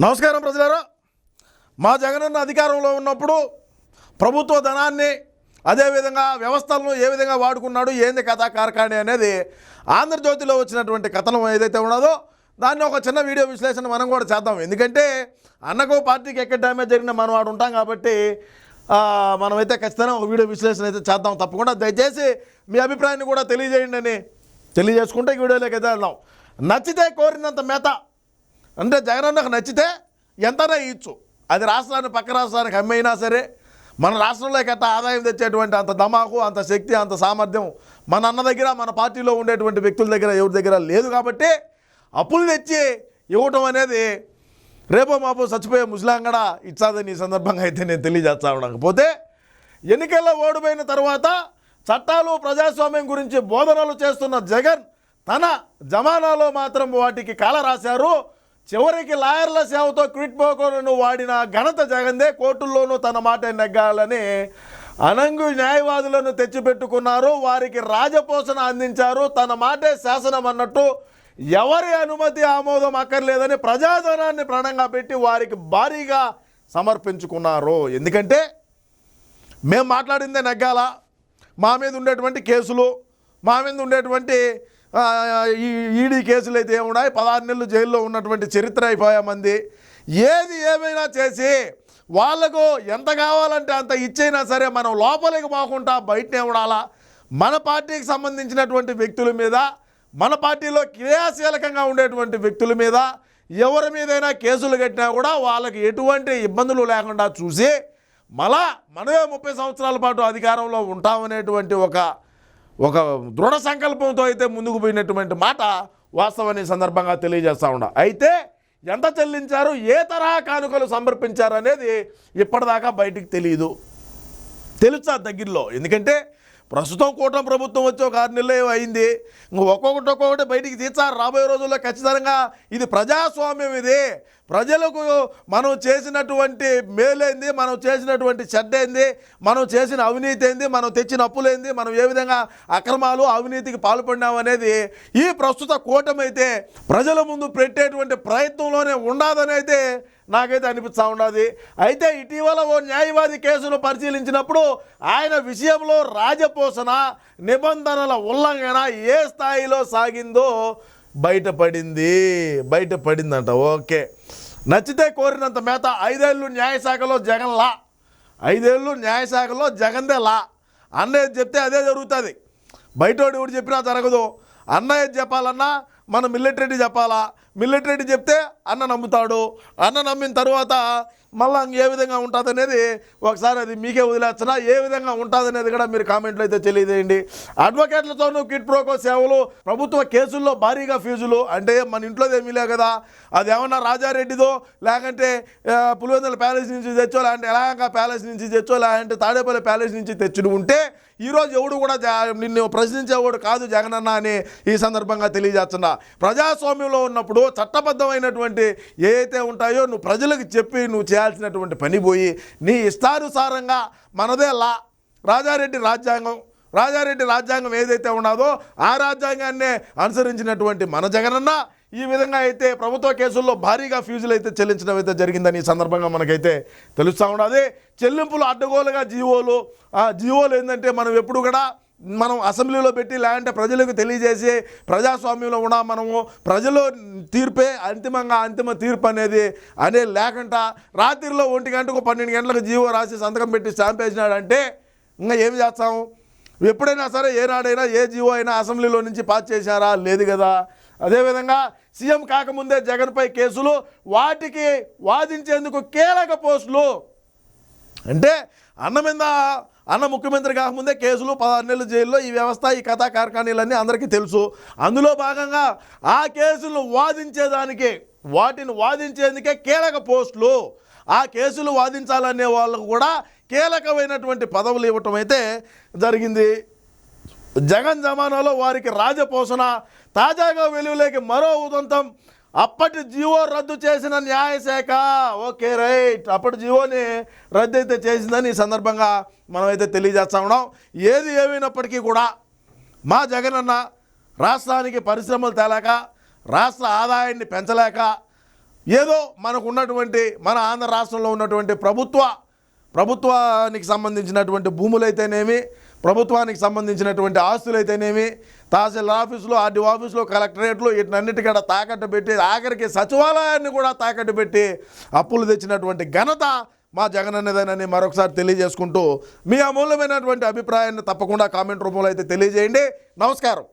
నమస్కారం ప్రజలారా. మా జగనన్న అధికారంలో ఉన్నప్పుడు ప్రభుత్వ ధనాన్ని అదేవిధంగా వ్యవస్థలను ఏ విధంగా వాడుకున్నాడు, ఏంది కథా కార్ఖానే అనేది ఆంధ్రజ్యోతిలో వచ్చినటువంటి కథనం ఏదైతే ఉన్నదో దాన్ని ఒక చిన్న వీడియో విశ్లేషణ మనం కూడా చేద్దాం. ఎందుకంటే అన్నకు పార్టీకి ఎక్కడ డ్యామేజ్ జరిగినా మనం వాడు ఉంటాం కాబట్టి మనమైతే ఖచ్చితంగా ఒక వీడియో విశ్లేషణ అయితే చేద్దాం. తప్పకుండా దయచేసి మీ అభిప్రాయాన్ని కూడా తెలియజేయండి అని తెలియజేసుకుంటే ఈ వీడియోలోకి అయితే వెళ్దాం. నచ్చితే కోరినంత మేత అంటే జగనన్నకు నచ్చితే ఎంతైనా ఇచ్చు. అది రాష్ట్రాన్ని పక్క రాష్ట్రానికి అమ్మైనా సరే మన రాష్ట్రంలోకి ఎట్లా ఆదాయం తెచ్చేటువంటి అంత దమాకు, అంత శక్తి, అంత సామర్థ్యం మన అన్న దగ్గర, మన పార్టీలో ఉండేటువంటి వ్యక్తుల దగ్గర, ఎవరి దగ్గర లేదు. కాబట్టి అప్పులు తెచ్చి ఇవ్వటం అనేది రేపో మాపో చచ్చిపోయే ముస్లాం కూడా ఇచ్చాదని ఈ సందర్భంగా అయితే నేను తెలియజేస్తా ఉండకపోతే, ఎన్నికల్లో ఓడిపోయిన తర్వాత చట్టాలు ప్రజాస్వామ్యం గురించి బోధనలు చేస్తున్న జగన్ తన జమానాలో మాత్రం వాటికి కాల రాశారు. చివరికి లాయర్ల సేవతో క్విట్ పోకోలను వాడిన ఘనత జగన్దే. కోర్టుల్లోనూ తన మాట నెగ్గాలని అనంగు న్యాయవాదులను తెచ్చిపెట్టుకున్నారు. వారికి రాజపోషణ అందించారు. తన మాటే శాసనం అన్నట్టు ఎవరి అనుమతి ఆమోదం అక్కర్లేదని ప్రజాధనాన్ని ప్రాణంగా పెట్టి వారికి భారీగా సమర్పించుకున్నారు. ఎందుకంటే మేము మాట్లాడిందే నెగ్గాల, మా మీద ఉండేటువంటి కేసులు, మా మీద ఉండేటువంటి ఈ ఈడీ కేసులు అయితే ఏమున్నాయి, 16 నెలలు జైల్లో ఉన్నటువంటి చరిత్ర అయిపోయామంది. ఏది ఏమైనా చేసి వాళ్లకు ఎంత కావాలంటే అంత ఇచ్చైనా సరే మనం లోపలికి పోకుండా బయటనే ఉండాలా. మన పార్టీకి సంబంధించినటువంటి వ్యక్తుల మీద, మన పార్టీలో క్రియాశీలకంగా ఉండేటువంటి వ్యక్తుల మీద ఎవరి మీదైనా కేసులు కట్టినా కూడా వాళ్ళకి ఎటువంటి ఇబ్బందులు లేకుండా చూసి మళ్ళా మనమే 30 సంవత్సరాల పాటు అధికారంలో ఉంటామనేటువంటి ఒక దృఢ సంకల్పంతో అయితే ముందుకు పోయినటువంటి మాట వాస్తవాన్ని సందర్భంగా తెలియజేస్తూ ఉండ. అయితే ఎంత చెల్లించారు, ఏ తరహా కానుకలు సమర్పించారు అనేది ఇప్పటిదాకా బయటికి తెలియదు. తెలుసా దగ్గరలో. ఎందుకంటే ప్రస్తుతం కూటమి ప్రభుత్వం వచ్చి ఒక 6 నెలలు అయింది. ఒక్కొక్కటి బయటికి తీర్చారు. రాబోయే రోజుల్లో ఖచ్చితంగా ఇది ప్రజాస్వామ్యం. ఇది ప్రజలకు మనం చేసినటువంటి మేలేంది, మనం చేసినటువంటి చెడ్డేంది, మనం చేసిన అవినీతి ఏంది, మనం తెచ్చిన అప్పులేంది, మనం ఏ విధంగా అక్రమాలు అవినీతికి పాల్పడినామనేది ఈ ప్రస్తుత కూటమి అయితే ప్రజల ముందు పెట్టేటువంటి ప్రయత్నంలోనే ఉండదని అయితే నాకైతే అనిపిస్తూ ఉన్నది. అయితే ఇటీవల ఓ న్యాయవాది కేసును పరిశీలించినప్పుడు ఆయన విషయంలో రాజపోషణ నిబంధనల ఉల్లంఘన ఏ స్థాయిలో సాగిందో బయటపడిందంట. ఓకే, నచ్చితే కోరినంత మేత. 5 ఏళ్ళు న్యాయశాఖలో జగన్ లా, 5 ఏళ్ళు న్యాయశాఖలో జగన్దే లా. అన్నయ్య చెప్తే అదే జరుగుతుంది. బయటోడు ఎవడు చెప్పినా జరగదు. అన్నయ్య చెప్పాలన్నా మనం మిలిటరీ చెప్పాలా. మిలిటరీ చెప్తే అన్న నమ్ముతాడు. అన్న నమ్మిన తర్వాత మళ్ళీ ఏ విధంగా ఉంటుంది అనేది ఒకసారి అది మీకే వదిలేస్తున్నా. ఏ విధంగా ఉంటుంది అనేది కూడా మీరు కామెంట్లో అయితే తెలియజేయండి. అడ్వకేట్లతోనూ కిట్ ప్రోకో సేవలు, ప్రభుత్వ కేసుల్లో భారీగా ఫీజులు. అంటే మన ఇంట్లోది ఏమీ లే కదా, అది ఏమన్నా రాజారెడ్డిదో లేకంటే పులివెందుల ప్యాలెస్ నుంచి తెచ్చో, లేదంటే ఎలాగ ప్యాలెస్ నుంచి తెచ్చో, లేదంటే తాడేపల్లి ప్యాలెస్ నుంచి తెచ్చుడు ఉంటే ఈరోజు ఎవడు కూడా నిన్ను ప్రశ్నించేవాడు కాదు జగనన్న అని ఈ సందర్భంగా తెలియజేస్తున్నా. ప్రజాస్వామ్యంలో ఉన్నప్పుడు చట్టబద్ధమైనటువంటి ఏవైతే ఉంటాయో నువ్వు ప్రజలకు చెప్పి నువ్వు చేయాల్సినటువంటి పని పోయి నీ ఇష్టానుసారంగా మనదే లా, రాజారెడ్డి రాజ్యాంగం ఏదైతే ఉన్నదో ఆ రాజ్యాంగాన్నే అనుసరించినటువంటి మన జగనన్న ఈ విధంగా అయితే ప్రభుత్వ కేసుల్లో భారీగా ఫీజులు అయితే చెల్లించడం అయితే జరిగిందని ఈ సందర్భంగా మనకైతే తెలుస్తూ ఉన్నది. చెల్లింపులు అడ్డగోలుగా జీవోలు ఏంటంటే మనం ఎప్పుడు కూడా మనం అసెంబ్లీలో పెట్టి లేదంటే ప్రజలకు తెలియజేసి ప్రజాస్వామ్యంలో ఉన్నా మనము ప్రజలు తీర్పే అంతిమ తీర్పు అనేది లేకుండా రాత్రిలో 1 గంటకు 12 గంటలకు జీవో రాసి సంతకం పెట్టి స్టాంప్ వేసినాడంటే ఇంకా ఏం చేస్తాము? ఎప్పుడైనా సరే ఏనాడైనా ఏ జీవో అయినా అసెంబ్లీలో నుంచి పాస్ చేశారా? లేదు కదా. అదేవిధంగా సీఎం కాకముందే జగన్పై కేసులు, వాటికి వాదించేందుకు కీలక పోస్టులు. అంటే అన్న ముఖ్యమంత్రి కాకముందే కేసులు, 16 నెలలు జైల్లో, ఈ వ్యవస్థ, ఈ కథా కార్ఖానీలన్నీ అందరికీ తెలుసు. అందులో భాగంగా ఆ కేసులను వాటిని వాదించేందుకే కీలక పోస్టులు. ఆ కేసులు వాదించాలనే వాళ్ళకు కూడా కీలకమైనటువంటి పదవులు ఇవ్వటం అయితే జరిగింది. జగన్ జమానాలో వారికి రాజపోషణ. తాజాగా వెలుగులోకి మరో ఉదంతం. అప్పటి జీవో రద్దు చేసిన న్యాయశాఖ. ఓకే, రైట్, అప్పటి జీవోని రద్దు అయితే చేసిందని ఈ సందర్భంగా మనమైతే తెలియజేస్తా ఉన్నాం. ఏది ఏమైనప్పటికీ కూడా మా జగనన్న రాష్ట్రానికి పరిశ్రమలు తేలేక, రాష్ట్ర ఆదాయాన్ని పెంచలేక ఏదో మనకు ఉన్నటువంటి మన ఆంధ్ర రాష్ట్రంలో ఉన్నటువంటి ప్రభుత్వానికి సంబంధించినటువంటి భూములైతేనేమి, ప్రభుత్వానికి సంబంధించినటువంటి ఆస్తులైతేనేమి, తహసీల్దార్ ఆఫీసులో, ఆర్డీఓ ఆఫీసులో, కలెక్టరేట్లు వీటన్నిటికీ తాకట్టు పెట్టి ఆఖరికి సచివాలయాన్ని కూడా తాకట్టు పెట్టి అప్పులు తెచ్చినటువంటి ఘనత మా జగన్ అనేదానని మరొకసారి తెలియజేసుకుంటూ మీ అమూల్యమైనటువంటి అభిప్రాయాన్ని తప్పకుండా కామెంట్ రూపంలో అయితే తెలియజేయండి. నమస్కారం.